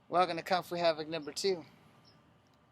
Welcome to Kung Fu Havoc number 2.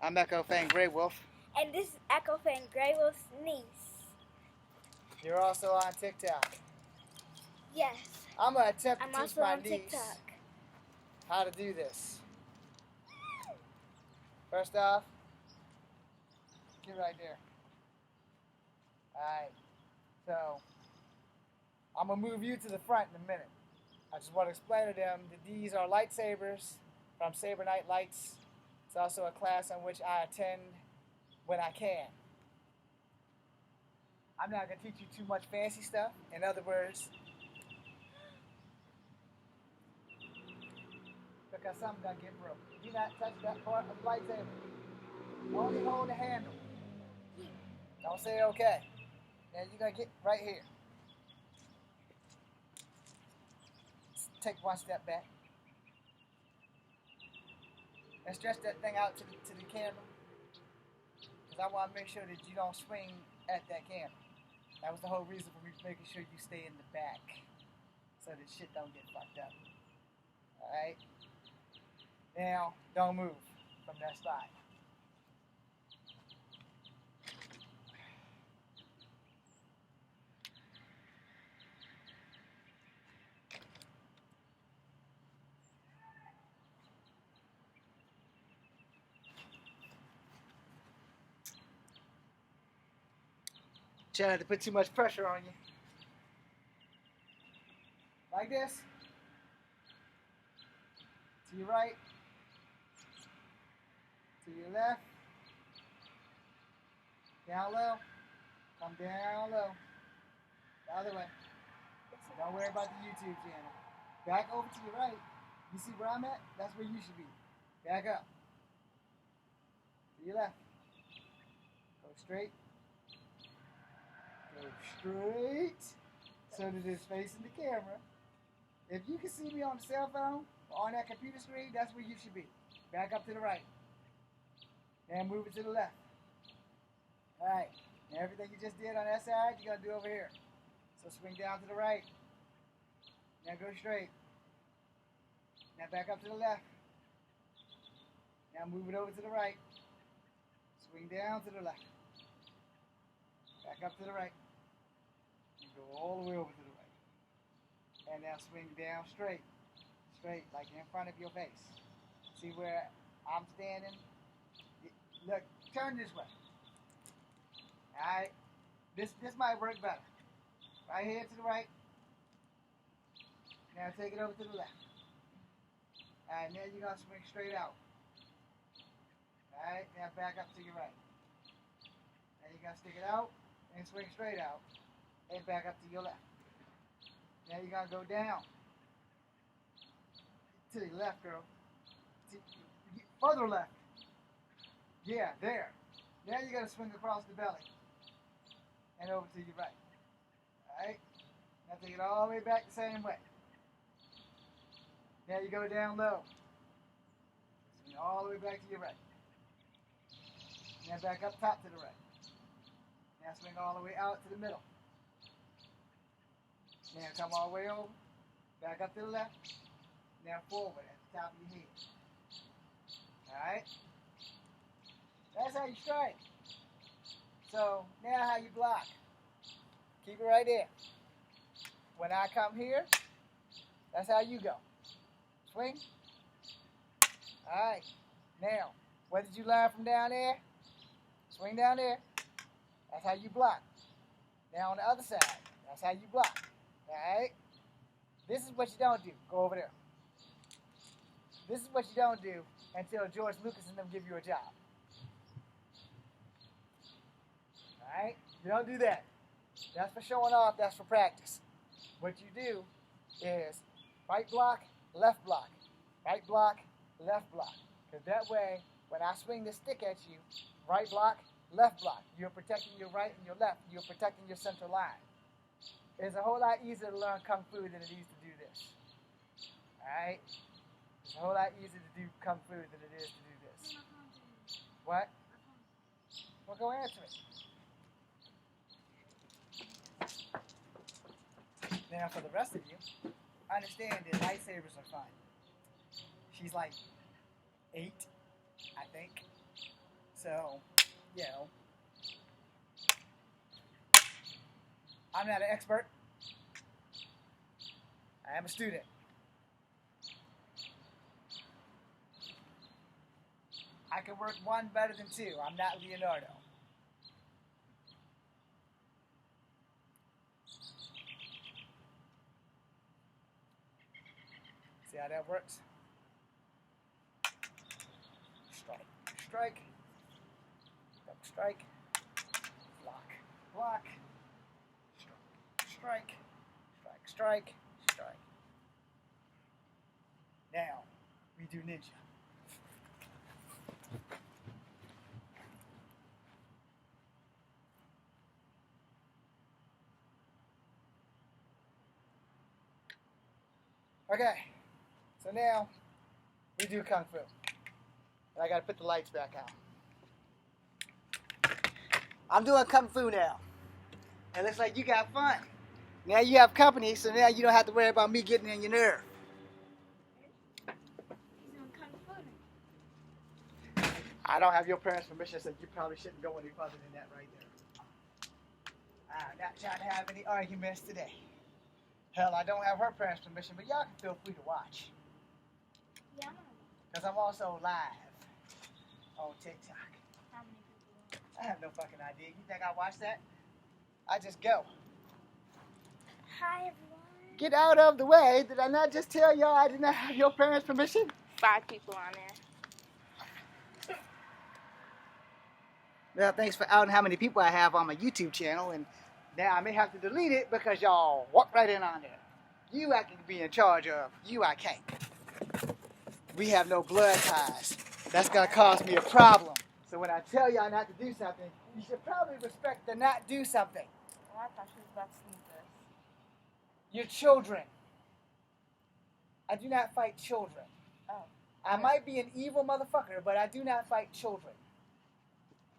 I'm Echo Fang Grey Wolf. And this is Echo Fan Grey Wolf's niece. You're also on TikTok. Yes. I'm going to attempt I'm to teach also my on niece TikTok. how to do this. First off, get right there. Alright, so I'm going to move you to the front in a minute. I just want to explain to them that these are lightsabers from Saber Night Lights. It's also a class on which I attend when I can. I'm not going to teach you too much fancy stuff. In other words, because something's going to get broke. Do not touch that part of the lightsaber. Only hold the handle. Don't say okay. Now you're going to get right here. Take one step back. And stretch that thing out to the camera. Because I want to make sure that you don't swing at that camera. That was the whole reason for me making sure you stay in the back. So that shit don't get fucked up. Alright? Now, don't move from that spot. Try not to put too much pressure on you. Like this. To your right. To your left. Down low. Come down low. The other way. Don't worry about the YouTube channel. Back over to your right. You see where I'm at? That's where you should be. Back up. To your left. Go straight. Go straight. So that it's facing the camera. If you can see me on the cell phone or on that computer screen, that's where you should be. Back up to the right. And move it to the left. Alright. Now everything you just did on that side, you're going to do over here. So swing down to the right. Now go straight. Now back up to the left. Now move it over to the right. Swing down to the left. Back up to the right. And go all the way over to the right. And now swing down straight. Straight, like in front of your face. See where I'm standing? Look, turn this way. Alright? This might work better. Right here to the right. Now take it over to the left. Alright, now you're going to swing straight out. Alright, now back up to your right. Now you're going to stick it out and swing straight out. And back up to your left. Now you're going to go down. To the left, girl. Further left. Yeah, there. Now you're going to swing across the belly. And over to your right. Alright? Now take it all the way back the same way. Now you go down low. Swing all the way back to your right. Now back up top to the right. Now swing all the way out to the middle. Now come all the way over. Back up to the left. Now forward at the top of your head. Alright? That's how you strike. So now how you block. Keep it right there. When I come here, that's how you go. Swing. Alright. Now, what did you learn from down there? Swing down there. That's how you block. Now on the other side, that's how you block. Alright? This is what you don't do. Go over there. This is what you don't do until George Lucas and them give you a job. Alright? You don't do that. That's for showing off. That's for practice. What you do is right block, left block. Right block, left block. Because that way, when I swing this stick at you, right block, left block. You're protecting your right and your left. You're protecting your central line. It's a whole lot easier to learn Kung Fu than it is to do this. Alright? It's a whole lot easier to do Kung Fu than it is to do this. What? Well, go answer it. Now, for the rest of you, understand that lightsabers are fun. She's like 8, I think. So, you know, I'm not an expert. I am a student. I can work one better than 2. I'm not Leonardo. See how that works? Strike, strike, double strike, block, block, strike, strike, strike, strike. Now, we do ninja. Okay, so now we do Kung Fu. And I gotta put the lights back on. I'm doing Kung Fu now. It looks like you got fun. Now you have company, so now you don't have to worry about me getting in your nerve. He's doing Kung Fu. I don't have your parents' permission, so you probably shouldn't go any further than that right there. I'm not trying to have any arguments today. Hell, I don't have her parents' permission, but y'all can feel free to watch. Yeah. Because I'm also live on TikTok. How many people? I have no fucking idea. You think I watch that? I just go. Hi, everyone. Get out of the way. Did I not just tell y'all I did not have your parents' permission? 5 people on there. Well, thanks for outing how many people I have on my YouTube channel, and now I may have to delete it because y'all walk right in on there. You I can be in charge of, you I can't. We have no blood ties. That's gonna cause me a problem. So when I tell y'all not to do something, you should probably respect the not do something. Oh, I thought she was about to sneak us. You're children. I do not fight children. Oh. I might be an evil motherfucker, but I do not fight children.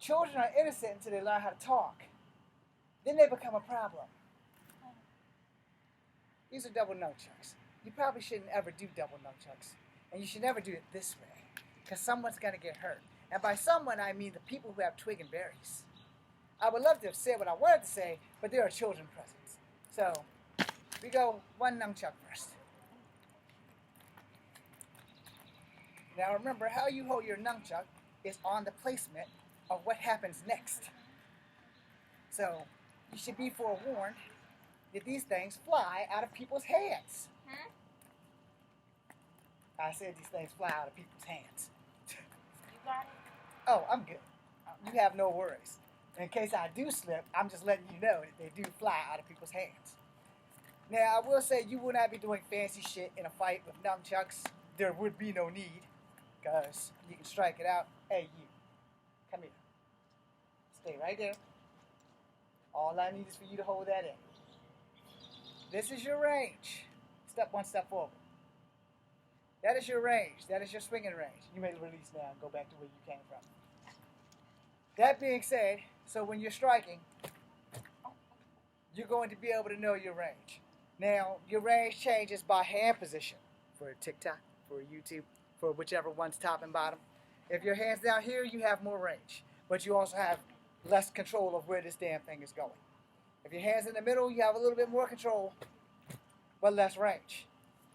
Children are innocent until they learn how to talk. Then they become a problem. These are double nunchucks. You probably shouldn't ever do double nunchucks. And you should never do it this way. Because someone's going to get hurt. And by someone, I mean the people who have twig and berries. I would love to have said what I wanted to say, but there are children present. So, we go one nunchuck first. Now remember, how you hold your nunchuck is on the placement of what happens next. So, you should be forewarned that these things fly out of people's hands. Huh? I said these things fly out of people's hands. You got it? Oh, I'm good. You have no worries. In case I do slip, I'm just letting you know that they do fly out of people's hands. Now, I will say you will not be doing fancy shit in a fight with nunchucks. There would be no need, because you can strike it out. Hey, you. Come here. Stay right there. All I need is for you to hold that in. This is your range. Step one step forward. That is your range. That is your swinging range. You may release now and go back to where you came from. That being said, so when you're striking, you're going to be able to know your range. Now, your range changes by hand position for TikTok, for YouTube, for whichever one's top and bottom. If your hand's down here, you have more range, but you also have less control of where this damn thing is going. If your hand's in the middle, you have a little bit more control, but less range.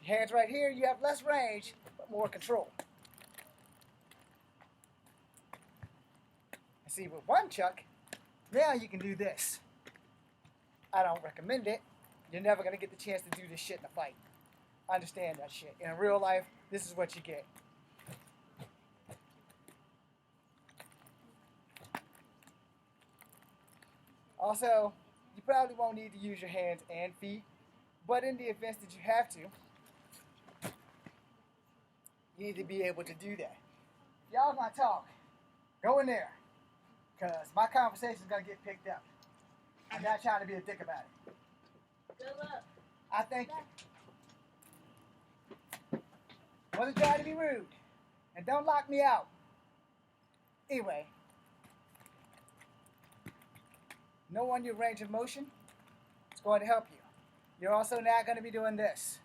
Your hand's right here, you have less range, but more control. And see, with one chuck, now you can do this. I don't recommend it. You're never going to get the chance to do this shit in a fight. Understand that shit. In real life, this is what you get. Also, you probably won't need to use your hands and feet, but in the event that you have to, you need to be able to do that. If y'all gonna talk, go in there, because my conversation is gonna get picked up. I'm not trying to be a dick about it. Good luck. I thank you. Wasn't trying to be rude, and don't lock me out. Anyway, knowing your range of motion is going to help you. You're also now going to be doing this.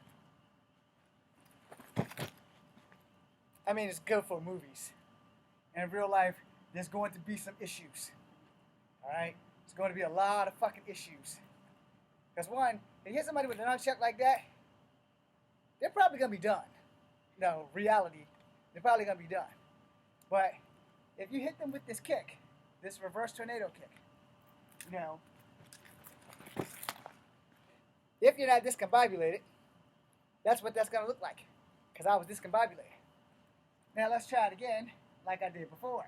I mean, it's good for movies. In real life, there's going to be some issues. Alright? There's going to be a lot of fucking issues. Because one, if you hit somebody with a nunchuck like that, they're probably going to be done. No, reality, they're probably going to be done. But if you hit them with this kick, this reverse tornado kick, you know, if you're not discombobulated, that's what that's going to look like. Because I was discombobulated. Now let's try it again, like I did before.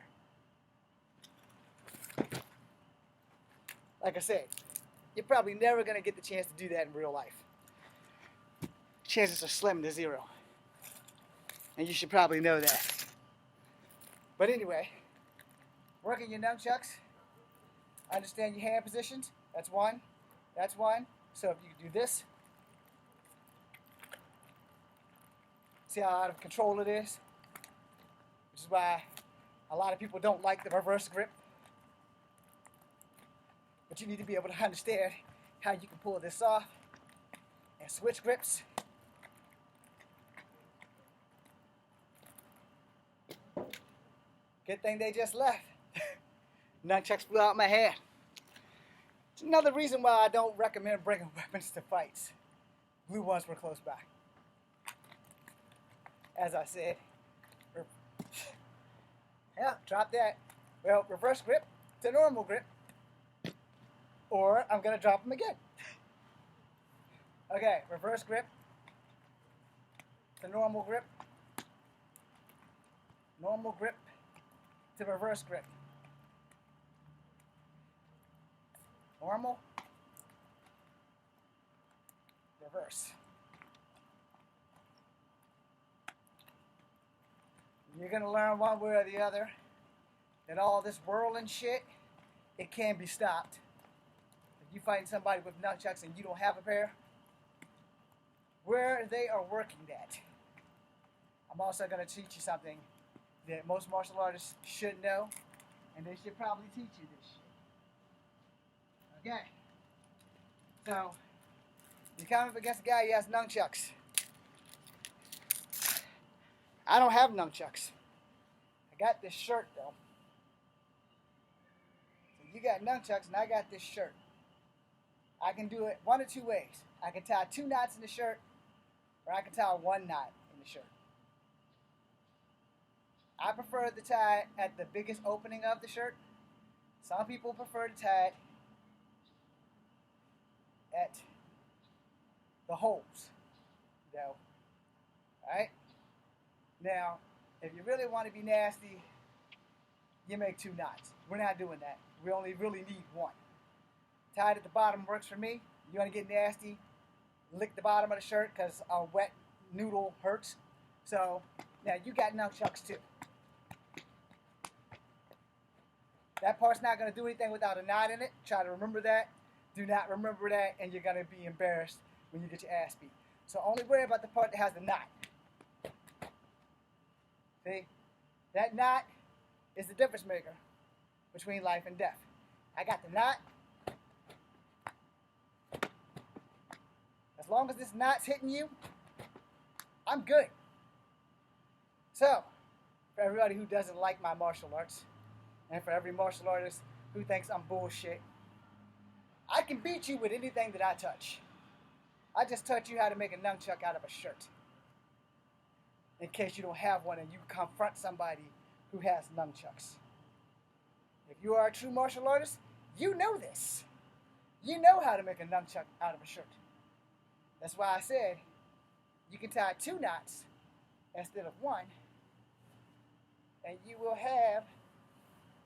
Like I said, you're probably never going to get the chance to do that in real life. Chances are slim to zero. And you should probably know that. But anyway, working your nunchucks, understand your hand positions. That's one. That's one. So if you do this, see how out of control it is? Which is why a lot of people don't like the reverse grip. But you need to be able to understand how you can pull this off and switch grips. Good thing they just left. Nunchucks flew out my hand. It's another reason why I don't recommend bringing weapons to fights. Blue ones were close by. As I said, yeah, drop that. Well, reverse grip to normal grip. Or I'm going to drop them again. Okay, reverse grip to normal grip. Normal grip to reverse grip. Normal. Reverse. You're going to learn one way or the other that all this whirling shit, it can be stopped. If you find somebody with nunchucks and you don't have a pair, where they are working at. I'm also going to teach you something that most martial artists should know, and they should probably teach you this shit. Okay. So, you come up against a guy who has nunchucks. I don't have nunchucks. I got this shirt, though. So you got nunchucks, and I got this shirt. I can do it one of two ways. I can tie 2 knots in the shirt, or I can tie 1 knot in the shirt. I prefer to tie it at the biggest opening of the shirt. Some people prefer to tie it at the holes. You know. Alright? Now, if you really want to be nasty, you make 2 knots. We're not doing that. We only really need 1. Tied at the bottom works for me. You want to get nasty, lick the bottom of the shirt because a wet noodle hurts. So, now you got nunchucks too. That part's not going to do anything without a knot in it. Try to remember that. Do not remember that, and you're going to be embarrassed when you get your ass beat. So only worry about the part that has the knot. See? That knot is the difference maker between life and death. I got the knot. As long as this knot's hitting you, I'm good. So, for everybody who doesn't like my martial arts, and for every martial artist who thinks I'm bullshit, I can beat you with anything that I touch. I just taught you how to make a nunchuck out of a shirt. In case you don't have one and you confront somebody who has nunchucks. If you are a true martial artist, you know this. You know how to make a nunchuck out of a shirt. That's why I said you can tie 2 knots instead of 1, and you will have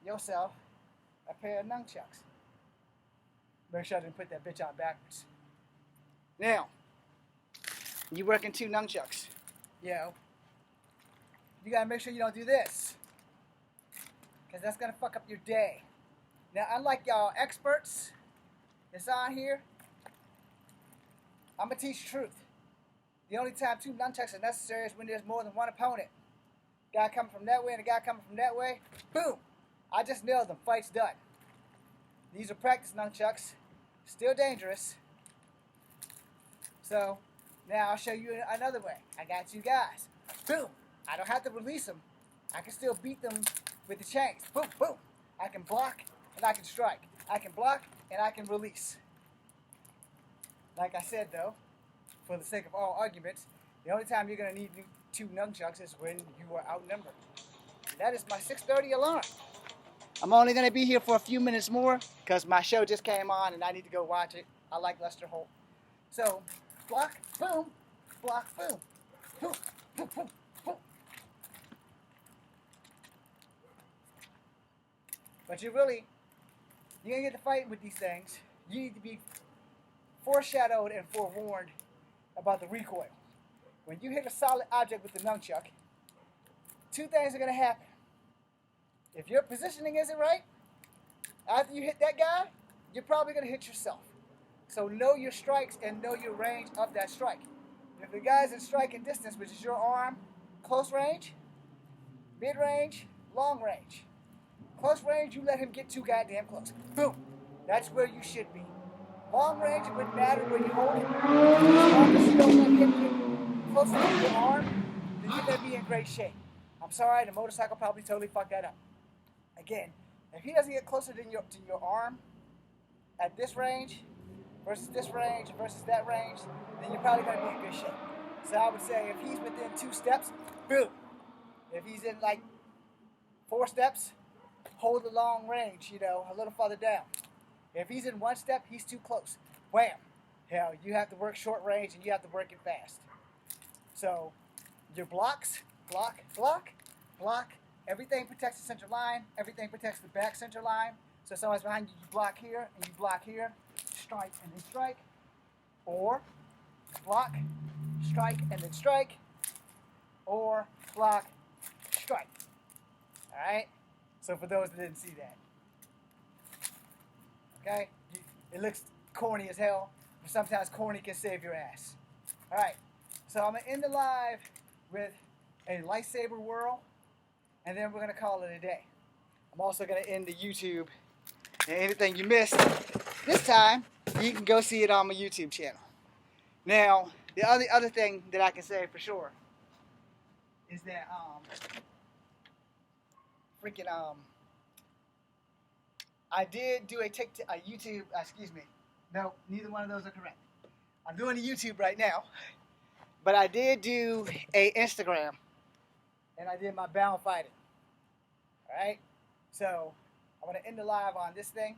yourself a pair of nunchucks. Make sure I didn't put that bitch on backwards. Now, you working 2 nunchucks. You know, you gotta make sure you don't do this, because that's gonna fuck up your day. Now, unlike y'all experts that's on here, I'm gonna teach the truth. The only time 2 nunchucks are necessary is when there's more than 1 opponent. Guy coming from that way and a guy coming from that way. Boom! I just nailed them. Fight's done. These are practice nunchucks. Still dangerous. So, now I'll show you another way. I got 2 guys. Boom! I don't have to release them. I can still beat them with the chains. Boom, boom. I can block and I can strike. I can block and I can release. Like I said, though, for the sake of all arguments, the only time you're going to need 2 nunchucks is when you are outnumbered. And that is my 6:30 alarm. I'm only going to be here for a few minutes more because my show just came on and I need to go watch it. I like Lester Holt. So, block, boom, block, boom. Boom, boom, boom, boom. But you're going to get to fight with these things. You need to be foreshadowed and forewarned about the recoil. When you hit a solid object with the nunchuck, 2 things are going to happen. If your positioning isn't right, after you hit that guy, you're probably going to hit yourself. So know your strikes and know your range of that strike. If the guy's in striking distance, which is your arm, close range, mid-range, long range. Close range, you let him get too goddamn close. Boom. That's where you should be. Long range, it wouldn't matter where you hold it. As long as you don't let him get close to your arm, then you're going to be in great shape. I'm sorry, the motorcycle probably totally fucked that up. Again, if he doesn't get closer to your arm at this range versus this range versus that range, then you're probably going to be in good shape. So I would say if he's within 2 steps, boom. If he's in like 4 steps, hold the long range, a little farther down. If he's in 1 step, he's too close. Wham! Hell, you have to work short range and you have to work it fast. So your blocks, block, block, block. Everything protects the center line. Everything protects the back center line. So if somebody's behind you, you block here and you block here. Strike and then strike. Or block, strike and then strike. Or block, strike. Alright? So for those that didn't see that. Okay? It looks corny as hell, but sometimes corny can save your ass. Alright. So I'm going to end the live with a lightsaber whirl, and then we're going to call it a day. I'm also going to end the YouTube, and anything you missed this time, you can go see it on my YouTube channel. Now, the other thing that I can say for sure is that I did do a YouTube, excuse me. No, neither one of those are correct. I'm doing a YouTube right now, but I did do a Instagram, and I did my bound fighting. Alright? So, I'm going to end the live on this thing,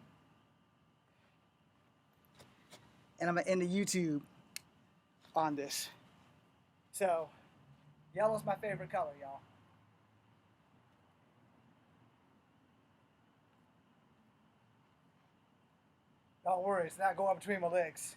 and I'm going to end the YouTube on this. So, yellow's my favorite color, y'all. Don't worry, it's not going between my legs.